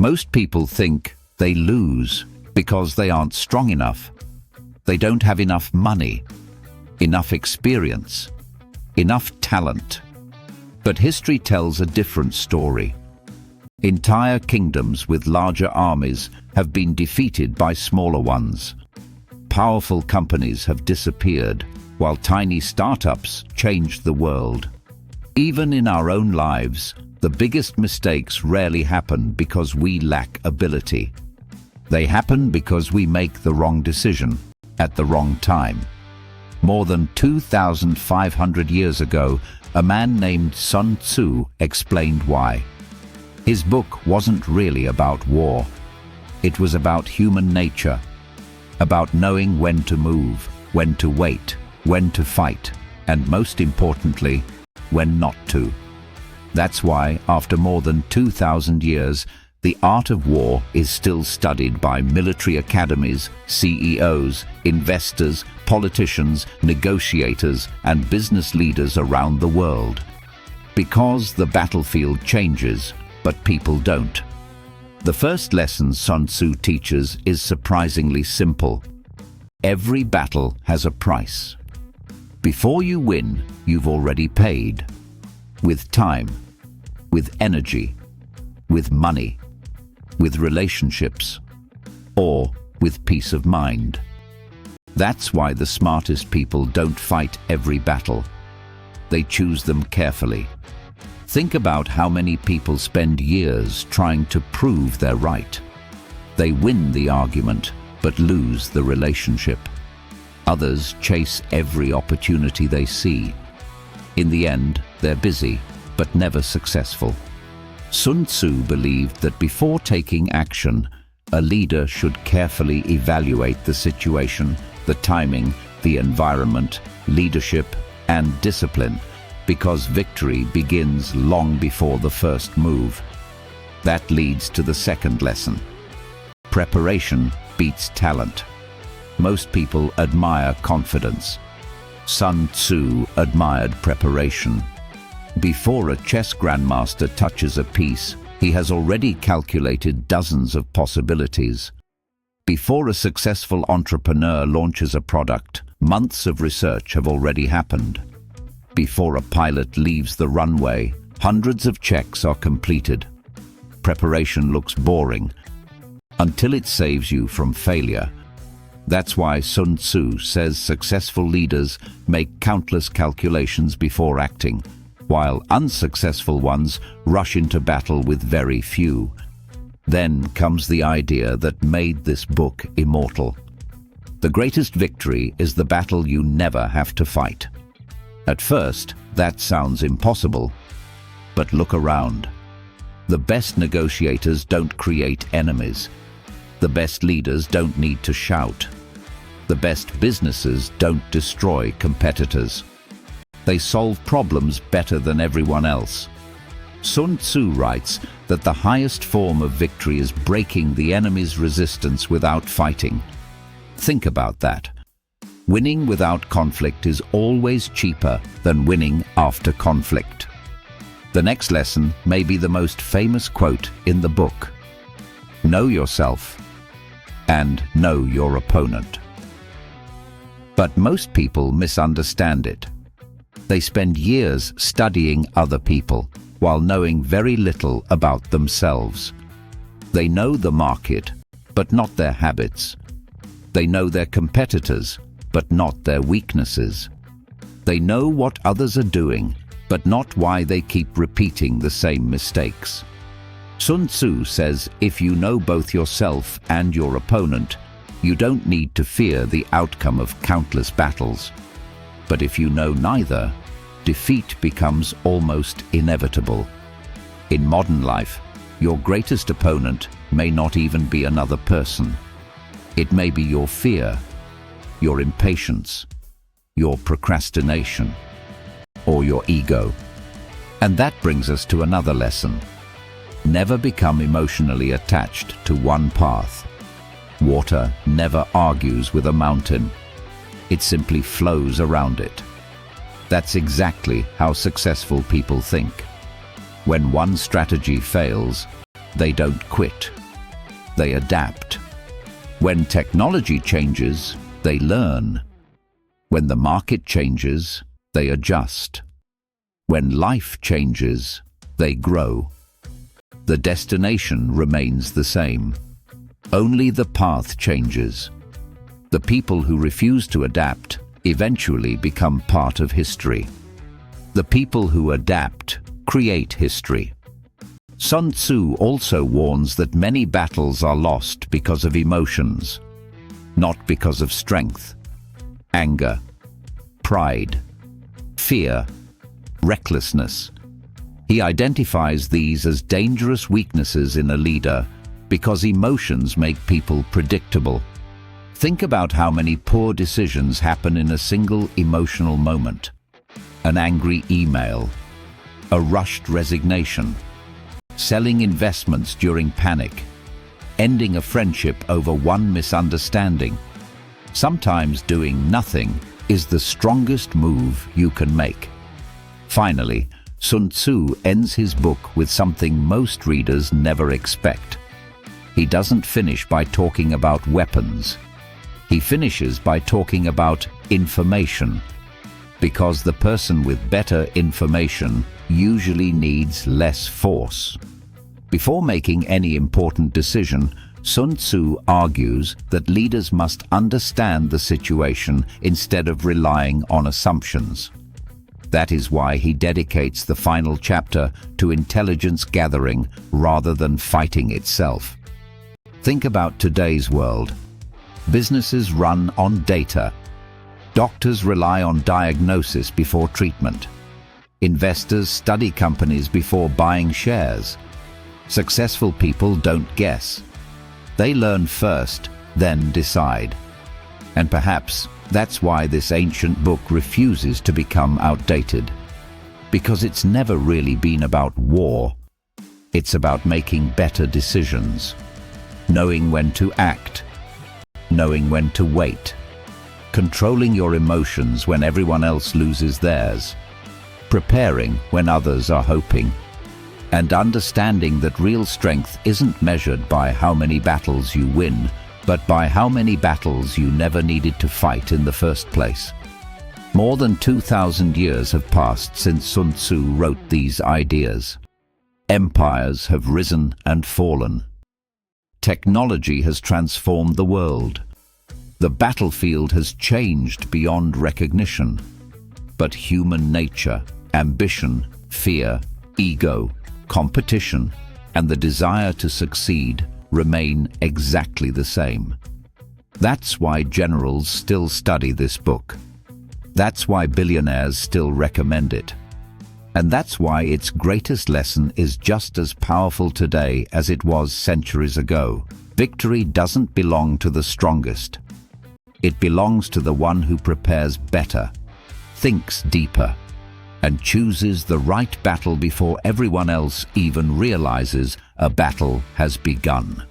Most people think they lose because they aren't strong enough. They don't have enough money, enough experience, enough talent. But history tells a different story. Entire kingdoms with larger armies have been defeated by smaller ones. Powerful companies have disappeared, while tiny startups changed the world. Even in our own lives, the biggest mistakes rarely happen because we lack ability. They happen because we make the wrong decision at the wrong time. More than 2,500 years ago, a man named Sun Tzu explained why. His book wasn't really about war. It was about human nature, about knowing when to move, when to wait, when to fight, and most importantly, when not to. That's why, after more than 2,000 years, the art of war is still studied by military academies, CEOs, investors, politicians, negotiators, and business leaders around the world. Because the battlefield changes, but people don't. The first lesson Sun Tzu teaches is surprisingly simple. Every battle has a price. Before you win, you've already paid. With time, with energy, with money, with relationships, or with peace of mind. That's why the smartest people don't fight every battle. They choose them carefully. Think about how many people spend years trying to prove they're right. They win the argument, but lose the relationship. Others chase every opportunity they see. In the end, they're busy, but never successful. Sun Tzu believed that before taking action, a leader should carefully evaluate the situation, the timing, the environment, leadership, and discipline, because victory begins long before the first move. That leads to the second lesson. Preparation beats talent. Most people admire confidence. Sun Tzu admired preparation. Before a chess grandmaster touches a piece, he has already calculated dozens of possibilities. Before a successful entrepreneur launches a product, months of research have already happened. Before a pilot leaves the runway, hundreds of checks are completed. Preparation looks boring until it saves you from failure. That's why Sun Tzu says successful leaders make countless calculations before acting, while unsuccessful ones rush into battle with very few. Then comes the idea that made this book immortal. The greatest victory is the battle you never have to fight. At first, that sounds impossible. But look around. The best negotiators don't create enemies. The best leaders don't need to shout. The best businesses don't destroy competitors. They solve problems better than everyone else. Sun Tzu writes that the highest form of victory is breaking the enemy's resistance without fighting. Think about that. Winning without conflict is always cheaper than winning after conflict. The next lesson may be the most famous quote in the book. Know yourself and know your opponent. But most people misunderstand it. They spend years studying other people while knowing very little about themselves. They know the market, but not their habits. They know their competitors, but not their weaknesses. They know what others are doing, but not why they keep repeating the same mistakes. Sun Tzu says if you know both yourself and your opponent, you don't need to fear the outcome of countless battles. But if you know neither, defeat becomes almost inevitable. In modern life, your greatest opponent may not even be another person. It may be your fear, your impatience, your procrastination, or your ego. And that brings us to another lesson. Never become emotionally attached to one path. Water never argues with a mountain. It simply flows around it. That's exactly how successful people think. When one strategy fails, They don't quit. They adapt. When technology changes, they learn. When the market changes, they adjust. When life changes, they grow. The destination remains the same. Only the path changes. The people who refuse to adapt eventually become part of history. The people who adapt create history. Sun Tzu also warns that many battles are lost because of emotions, not because of strength. Anger, pride, fear, recklessness. He identifies these as dangerous weaknesses in a leader because emotions make people predictable. Think about how many poor decisions happen in a single emotional moment. An angry email, a rushed resignation, selling investments during panic, ending a friendship over one misunderstanding. Sometimes doing nothing is the strongest move you can make. Finally, Sun Tzu ends his book with something most readers never expect. He doesn't finish by talking about weapons. He finishes by talking about information, because the person with better information usually needs less force. Before making any important decision, Sun Tzu argues that leaders must understand the situation instead of relying on assumptions. That is why he dedicates the final chapter to intelligence gathering rather than fighting itself. Think about today's world. Businesses run on data. Doctors rely on diagnosis before treatment. Investors study companies before buying shares. Successful people don't guess. They learn first, then decide. And perhaps that's why this ancient book refuses to become outdated. Because it's never really been about war. It's about making better decisions. Knowing when to act. Knowing when to wait. Controlling your emotions when everyone else loses theirs. Preparing when others are hoping. And understanding that real strength isn't measured by how many battles you win, but by how many battles you never needed to fight in the first place. More than 2,000 years have passed since Sun Tzu wrote these ideas. Empires have risen and fallen. Technology has transformed the world. The battlefield has changed beyond recognition. But human nature, ambition, fear, ego, competition, and the desire to succeed remain exactly the same. That's why generals still study this book. That's why billionaires still recommend it. And that's why its greatest lesson is just as powerful today as it was centuries ago. Victory doesn't belong to the strongest. It belongs to the one who prepares better, thinks deeper, and chooses the right battle before everyone else even realizes a battle has begun.